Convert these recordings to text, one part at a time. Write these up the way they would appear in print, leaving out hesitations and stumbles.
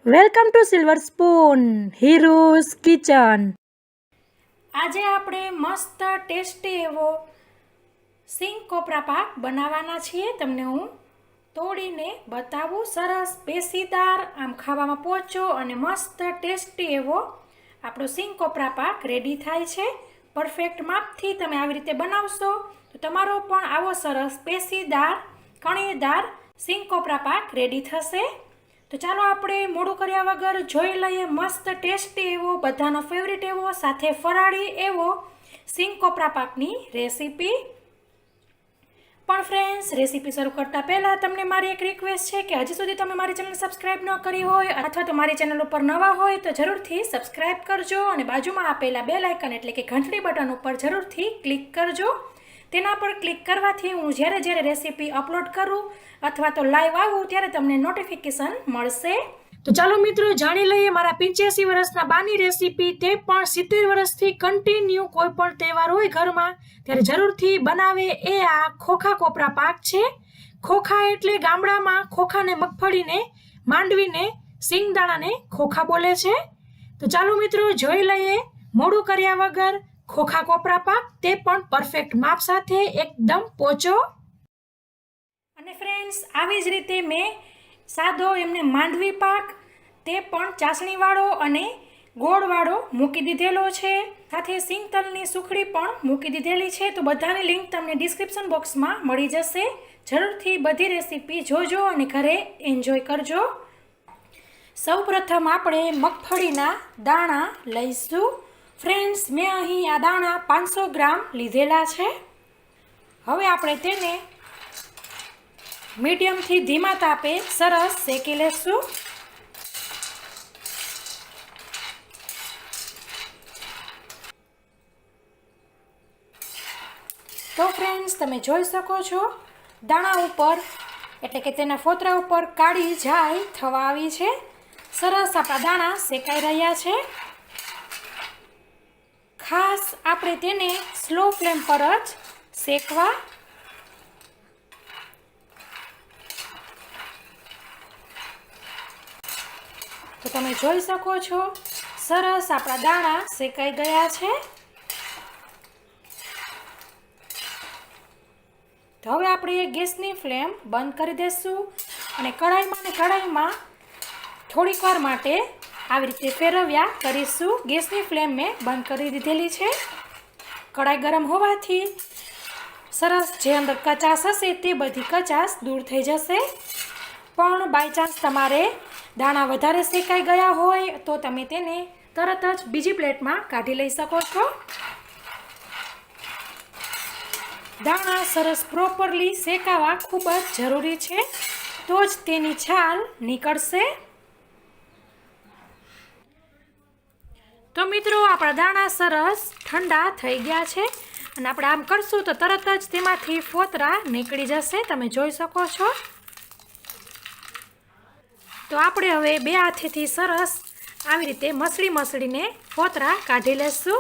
Welcome to silver spoon Hiru's kitchen. આજે આપણે મસ્ત ટેસ્ટી એવો સિંગ કોપરા પાક બનાવવાના છીએ। તમને હું તોડીને બતાવું। સરસ પેશીદાર, આમ ખાવામાં પોચો અને મસ્ત ટેસ્ટી એવો આપણો સિંગ કોપરા પાક રેડી થાય છે। પરફેક્ટ માપથી તમે આવી રીતે બનાવશો તો તમારો પણ આવો સરસ પેશીદાર કણીદાર સિંગ કોપરા પાક રેડી થશે। તો ચાલો આપણે મોડું કર્યા વગર જોઈ લઈએ મસ્ત ટેસ્ટી એવો, બધાનો ફેવરિટ એવો, સાથે ફરાળી એવો સિંગ કોપરા પાકની રેસીપી। પણ ફ્રેન્ડ્સ, રેસીપી શરૂ કરતા પહેલાં તમને મારી એક રિક્વેસ્ટ છે કે હજી સુધી તમે મારી ચેનલ સબસ્ક્રાઈબ ન કરી હોય અથવા તો મારી ચેનલ ઉપર નવા હોય તો જરૂરથી સબસ્ક્રાઈબ કરજો અને બાજુમાં આપેલા બેલ આઇકન એટલે કે ઘંટડી બટન ઉપર જરૂરથી ક્લિક કરજો। તેના પર ક્લિક કરવાથી હું જ્યારે રેસીપી અપલોડ કરું અથવા તો લાઈવ આવું ત્યારે તમને નોટિફિકેશન મળશે। તો ચાલો મિત્રો, જાણી લઈએ મારા 85 વર્ષના બાની રેસીપી, તે પણ 70 વર્ષથી કન્ટિન્યુ કોઈ પણ તહેવાર હોય ઘરમાં ત્યારે જરૂરથી બનાવે એ આ ખોખા કોપરા પાક છે। ખોખા એટલે ગામડામાં ખોખાને મગફળીને માંડવીને સિંગદાણાને ખોખા બોલે છે। તો ચાલો મિત્રો, જોઈ લઈએ મોડું કર્યા વગર ખોખા કોપરા પાક, તે પણ પરફેક્ટ માપ સાથે એકદમ પોચો। અને ફ્રેન્ડ્સ, આવી જ રીતે મેં સાદો એમને માંડવી પાક, તે પણ ચાસણીવાળો અને ગોળવાળો મૂકી દીધેલો છે। સાથે સિંગતલની સુખડી પણ મૂકી દીધેલી છે। તો બધાની લિંક તમને ડિસ્ક્રિપ્શન બોક્સમાં મળી જશે। જરૂરથી બધી રેસીપી જોજો અને ઘરે એન્જોય કરજો। સૌપ્રથમ આપણે મગફળીના દાણા લઈશું। ફ્રેન્ડ્સ, મેં અહીં આ દાણા 500 ગ્રામ લીધેલા છે। હવે આપણે તેને મીડિયમથી ધીમા તાપે સરસ શેકી લેશું। તો ફ્રેન્ડ્સ, તમે જોઈ શકો છો દાણા ઉપર એટલે કે તેના ફોતરા ઉપર કાળી જાય થવા આવી છે। સરસ આપણા દાણા શેકાઈ રહ્યા છે। ખાસ આપણે તેને સ્લો ફ્લેમ પર જ શેકવા। તો તમે જોઈ શકો છો સરસ આપણા દાણા શેકાઈ ગયા છે। તો હવે આપણે ગેસની ફ્લેમ બંધ કરી દઈશું અને કઢાઈમાં થોડીક વાર માટે આવી રીતે ફેરવ્યા કરીશું। ગેસની ફ્લેમ મેં બંધ કરી દીધેલી છે। કઢાઈ ગરમ હોવાથી સરસ જે અંદર કચાશ હશે તે બધી કચાશ દૂર થઈ જશે। પણ બાય ચાન્સ તમારે દાણા વધારે શેકાઈ ગયા હોય તો તમે તેને તરત જ બીજી પ્લેટમાં કાઢી લઈ શકો છો। દાણા સરસ પ્રોપરલી શેકાવા ખૂબ જ જરૂરી છે, તો જ તેની છાલ નીકળશે। તો મિત્રો, આપણા દાણા સરસ ઠંડા થઈ ગયા છે અને આપણે આમ કરશું તો તરત જ તેમાંથી ફોતરા નીકળી જશે। તમે જોઈ શકો છો। તો આપણે હવે બે હાથેથી સરસ આવી રીતે મસળીને ફોતરા કાઢી લેશું।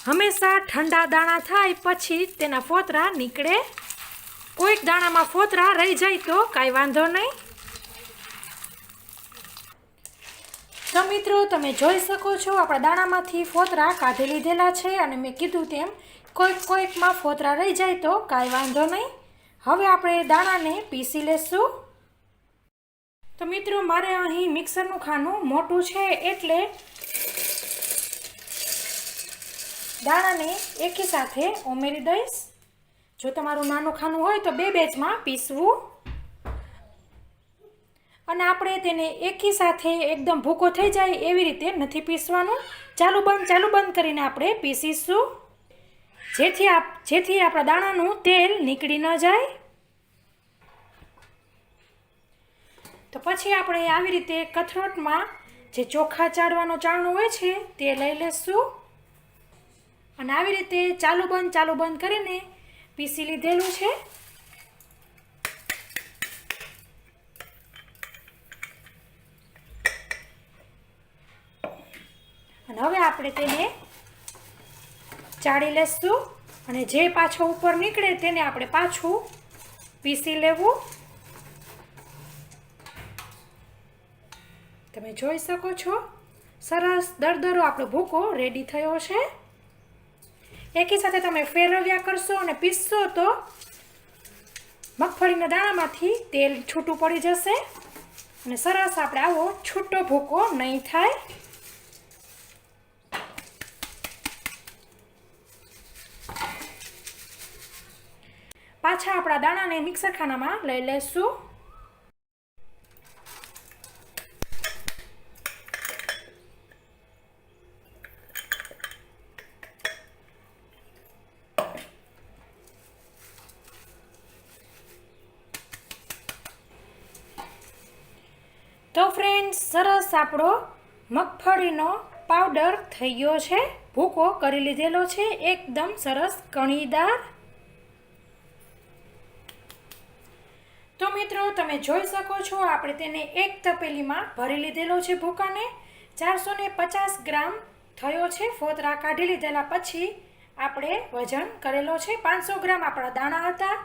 હંમેશા ઠંડા દાણા થાય પછી તેના ફોતરા નીકળે। કોઈક દાણામાં ફોતરા રહી જાય તો કાંઈ વાંધો નહીં। તો મિત્રો, તમે જોઈ શકો છો આપણા દાણામાંથી ફોતરા કાઢી લીધેલા છે અને મેં કીધું તેમ કોઈકમાં ફોતરા રહી જાય તો કાંઈ વાંધો નહીં। હવે આપણે દાણાને પીસી લેશું। તો મિત્રો, મારે અહીં મિક્સરનું ખાનું મોટું છે એટલે દાણાને એકી સાથે ઉમેરી દઈશ। જો તમારું નાનું ખાનું હોય તો બે બેચમાં પીસવું અને આપણે તેને એકી સાથે એકદમ ભૂકો થઈ જાય એવી રીતે નથી પીસવાનું। ચાલુ બંધ કરીને આપણે પીસીશું, જેથી આપણા દાણાનું તેલ નીકળી ન જાય। તો પછી આપણે આવી રીતે કથરોટમાં જે ચોખા ચાળવાનો ચાળણું હોય છે તે લઈ લેશું અને આવી રીતે ચાલુ બંધ કરીને પીસી લીધેલું છે। અને હવે આપણે તેને ચાળી લેશું અને જે પાછો ઉપર નીકળે તેને આપણે પાછું પીસી લેવું। તમે જોઈ શકો છો સરસ દરદરો આપણો ભૂકો રેડી થયો છે. એકી સાથે તમે ફેરવ્યા કરશો અને પીસશો તો મગફળીના દાણામાંથી તેલ છૂટું પડી જશે અને સરસ આપણે આવો છૂટો ભૂકો નહીં થાય. પાછા આપણા દાણાને મિક્સર ખાનામાં લઈ લેશું. તો ફ્રેન્ડ્સ, સરસ આપણો મગફળીનો પાવડર થઈ ગયો છે. ભૂકો કરી લીધેલો છે એકદમ સરસ કણીદાર. તો મિત્રો, તમે જોઈ શકો છો આપણે તેને એક તપેલીમાં ભરી લીધેલો છે. ભૂકાને 450 ગ્રામ થયો છે. ફોતરા કાઢી લીધેલા પછી આપણે વજન કરેલો છે. 500 ગ્રામ આપણા દાણા હતા,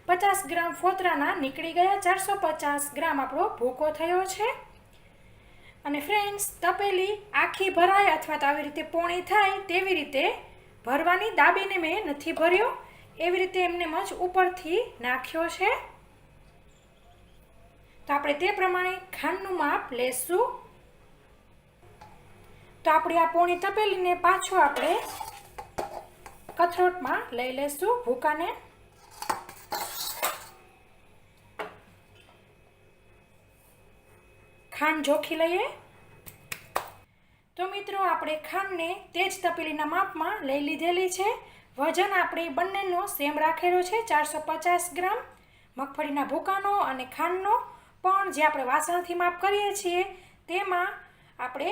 50 ગ્રામ ફોતરાના નીકળી ગયા, 450 ગ્રામ આપણો ભૂકો થયો છે. અને ફ્રેન્ડ્સ, તપેલી આખી ભરાય અથવા તો આવી રીતે પોણી થાય તેવી રીતે ભરવાની. દાબીને મેં નથી ભર્યો, એવી રીતે એમને જ ઉપરથી નાખ્યો છે. તો આપણે તે પ્રમાણે ખાંડનું માપ લેશું. તો આપણી આ પોણી તપેલીને પાછું આપણે કથરોટમાં લઈ લેશું ભૂકાને. ખાંડ જોખી લઈએ. તો મિત્રો, આપણે ખાંડને તે જ તપેલીના માપમાં લઈ લીધેલી છે. વજન આપણે બંનેનો સેમ રાખેલો છે, 450 ગ્રામ મગફળીના ભૂકાનો અને ખાંડનો. પણ જે આપણે વાસણથી માપ કરીએ છીએ તેમાં આપણે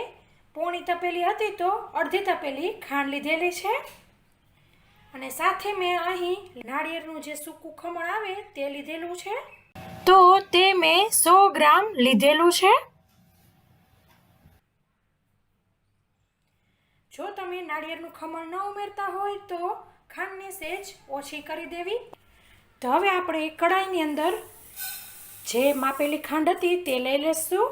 પોણી તપેલી હતી તો અડધી તપેલી ખાંડ લીધેલી છે. અને સાથે મેં અહીં નાળિયેરનું જે સૂકું ખમણ આવે તે લીધેલું છે. તો તે મેં 100 ગ્રામ લીધેલું છે. જો તમે નાળિયેરનું ખમણ ન ઉમેરતા હોય તો ખાંડને સહેજ ઓછી કરી દેવી. તો હવે આપણે કડાઈની અંદર જે માપેલી ખાંડ હતી તે લઈ લેશું.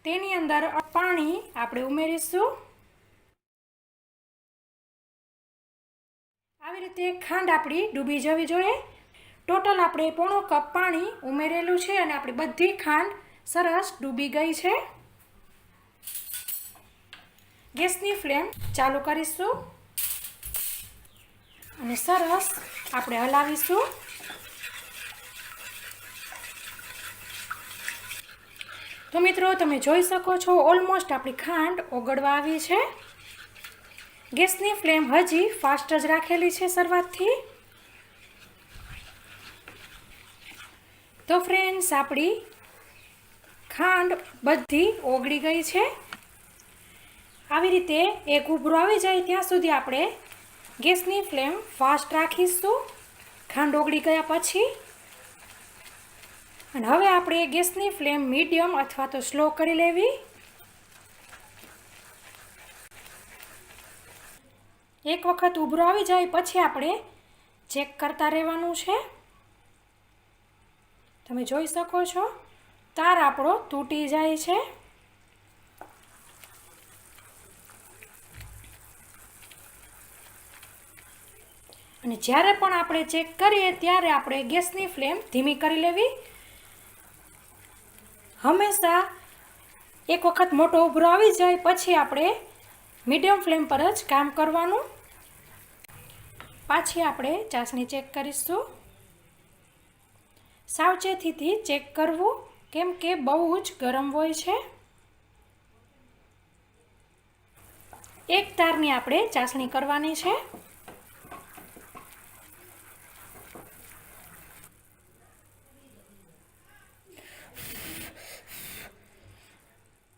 તેની અંદર પાણી આપણે ઉમેરીશું. આવી રીતે ખાંડ આપણી ડૂબી જવી જોઈએ. ટોટલ આપણે 1/4 કપ પાણી ઉમેરેલું છે અને આપણી બધી ખાંડ સરસ ડૂબી ગઈ છે. ગેસની ફ્લેમ ચાલુ કરીશું અને સરસ આપણે હલાવીશું. તો મિત્રો, તમે જોઈ શકો છો ઓલમોસ્ટ આપણી ખાંડ ઓગળવા આવી છે. ગેસની ફ્લેમ હજી ફાસ્ટ જ રાખેલી છે શરૂઆતથી. તો ફ્રેન્ડ્સ, આપણી ખાંડ બધી ઓગળી ગઈ છે. આવી રીતે એક ઉભરો આવી જાય ત્યાં સુધી આપણે ગેસની ફ્લેમ ફાસ્ટ રાખીશું ખાંડ ઓગળી ગયા પછી. અને હવે આપણે ગેસની ફ્લેમ મીડિયમ અથવા તો સ્લો કરી લેવી. એક વખત ઉભરો આવી જાય પછી આપણે ચેક કરતા રહેવાનું છે. તમે જોઈ શકો છો તાર આપણો તૂટી જાય છે. અને જ્યારે પણ આપણે ચેક કરીએ ત્યારે આપણે ગેસની ફ્લેમ ધીમી કરી લેવી. હંમેશા એક વખત મોટો ઉભરો આવી જાય પછી આપણે મીડિયમ ફ્લેમ પર જ કામ કરવાનું. પાછી આપણે ચાસણી ચેક કરીશું. સાવચેતીથી ચેક કરવું, કેમ કે બહુ જ ગરમ હોય છે. એક તારની આપણે ચાસણી કરવાની છે.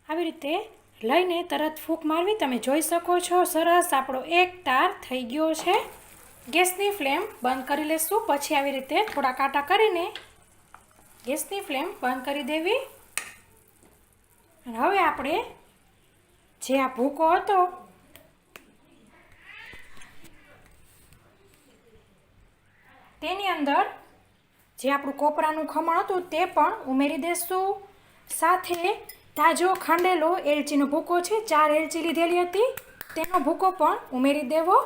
આવી રીતે લઈને તરત ફૂંક મારવી. તમે જોઈ શકો છો સરસ આપણો એક તાર થઈ ગયો છે. ગેસની ફ્લેમ બંધ કરી લેશું. પછી આવી રીતે થોડા કાંટા કરીને ગેસની ફ્લેમ બંધ કરી દેવી. અને હવે આપણે જે આ ભૂકો હતો તેની અંદર જે આપણું કોપરાનું ખમણ હતું તે પણ ઉમેરી દઈશું. સાથે તાજો ખાંડેલો એલચીનો ભૂકો છે, 4 એલચી લીધેલી હતી, તેનો ભૂકો પણ ઉમેરી દેવો.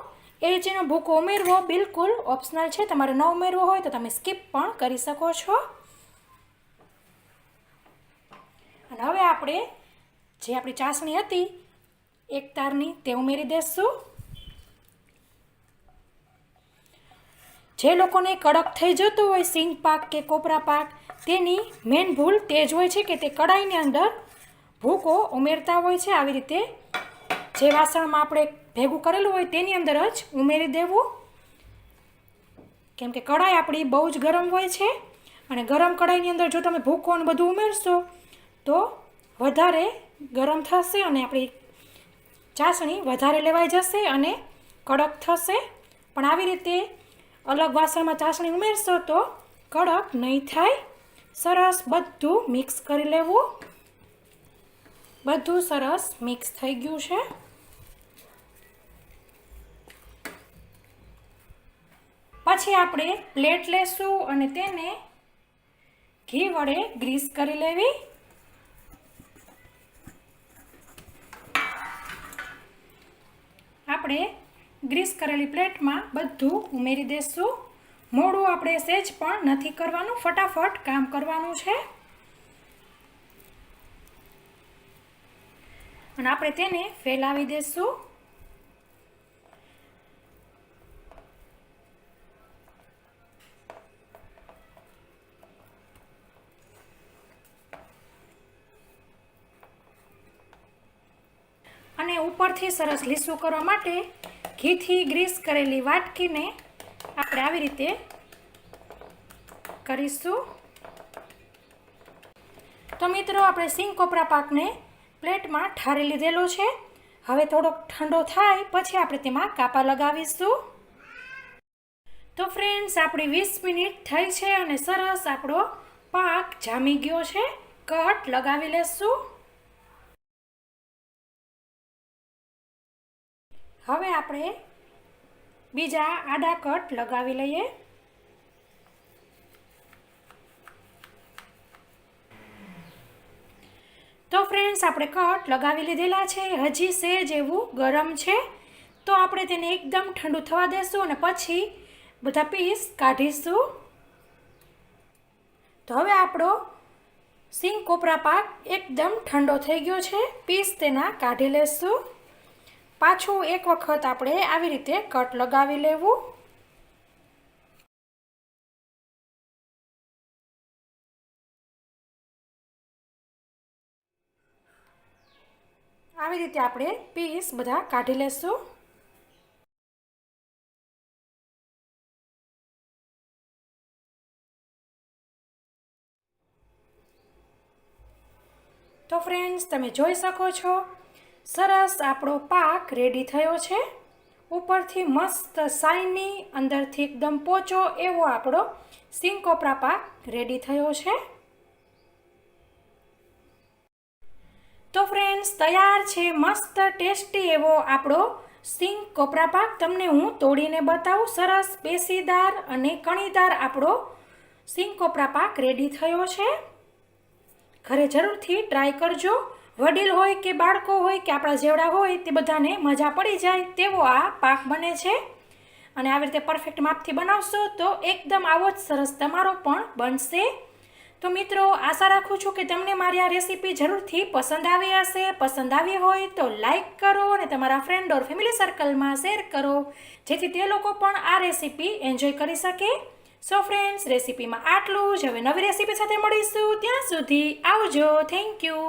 એલચીનો ભૂકો ઉમેરવો બિલકુલ ઓપ્શનલ છે, તમારે ન ઉમેરવો હોય તો તમે સ્કીપ પણ કરી શકો છો. અને હવે આપણે જે આપણી ચાસણી હતી એક તારની તે ઉમેરી દઈશું. જે લોકોને કડક થઈ જતું હોય સિંગ પાક કે કોપરા પાક, તેની મેન ભૂલ તે જ હોય છે કે તે કડાઈની અંદર ભૂકો ઉમેરતા હોય છે. આવી રીતે જે વાસણમાં આપણે ભેગું કરેલું હોય તેની અંદર જ ઉમેરી દેવું, કેમ કે કડાઈ આપણી બહુ જ ગરમ હોય છે અને ગરમ કડાઈની અંદર જો તમે ભૂકો ને બધું ઉમેરશો તો વધારે ગરમ થશે અને આપણી ચાસણી વધારે લેવાઈ જશે અને કડક થશે. પણ આવી રીતે અલગ વાસણમાં ચાસણી ઉમેરશો તો કડક નહીં થાય. સરસ બધું મિક્સ કરી લેવું. બધું સરસ મિક્સ થઈ ગયું છે. પછી આપણે પ્લેટ લેશું અને તેને ઘી વડે ગ્રીસ કરી લેવી. આપણે ગ્રીસ કરેલી પ્લેટમાં બધું ઉમેરી દઈશું. મોડું આપણે સહેજ પણ નથી કરવાનું, ફટાફટ કામ કરવાનું છે. અને આપણે તેને ફેલાવી દઈશું. અને ઉપરથી સરસ લીસું કરવા માટે ઘીથી ગ્રીસ કરેલી વાટકીને આપણે આવી રીતે કરીશું. તો મિત્રો આપણે સિંગ કોપરા પાકને પ્લેટમાં ઠારી લીધેલો છે. હવે થોડોક ઠંડો થાય પછી આપણે તેમાં કાપા લગાવીશું. તો ફ્રેન્ડ્સ આપણી 20 મિનિટ થઈ છે અને સરસ આપણો પાક જામી ગયો છે. કટ લગાવી લેશું. હવે આપણે બીજા આડા કટ લગાવી લઈએ. તો ફ્રેન્ડ્સ આપણે કટ લગાવી લીધેલા છે. હજી સહેજ એવું ગરમ છે તો આપણે તેને એકદમ ઠંડુ થવા દેશું અને પછી બધા પીસ કાઢીશું. તો હવે આપણો સિંગ કોપરા પાક એકદમ ઠંડો થઈ ગયો છે. પીસ તેના કાઢી લેશું. પાછું એક વખત આપણે આવી રીતે કટ લગાવી લેવું. આવી રીતે આપણે પીસ બધા કાઢી લેશું. તો ફ્રેન્ડ્સ તમે જોઈ શકો છો સરસ આપણો પાક રેડી થયો છે. ઉપરથી મસ્ત શાઇની, અંદરથી એકદમ પોચો એવો આપણો સિંગ કોપરા પાક રેડી થયો છે. તો ફ્રેન્ડ્સ તૈયાર છે મસ્ત ટેસ્ટી એવો આપણો સિંગ કોપરા પાક. તમને હું તોડીને બતાવું. સરસ પેશીદાર અને કણીદાર આપણો સિંગ કોપરા પાક રેડી થયો છે. ઘરે જરૂરથી ટ્રાય કરજો. વડીલ હોય કે બાળકો હોય કે આપણા જેવડા હોય તે બધાને મજા પડી જાય તેવો આ પાક બને છે. અને આવી રીતે પરફેક્ટ માપથી બનાવશો તો એકદમ આવો જ સરસ તમારો પણ બનશે. તો મિત્રો આશા રાખું છું કે તમને મારી આ રેસીપી જરૂરથી પસંદ આવી હશે. પસંદ આવી હોય તો લાઈક કરો અને તમારા ફ્રેન્ડ ઓર ફેમિલી સર્કલમાં શેર કરો, જેથી તે લોકો પણ આ રેસીપી એન્જોય કરી શકે. સો ફ્રેન્ડ્સ રેસીપીમાં આટલું જ. હવે નવી રેસીપી સાથે મળીશું. ત્યાં સુધી આવજો. Thank you.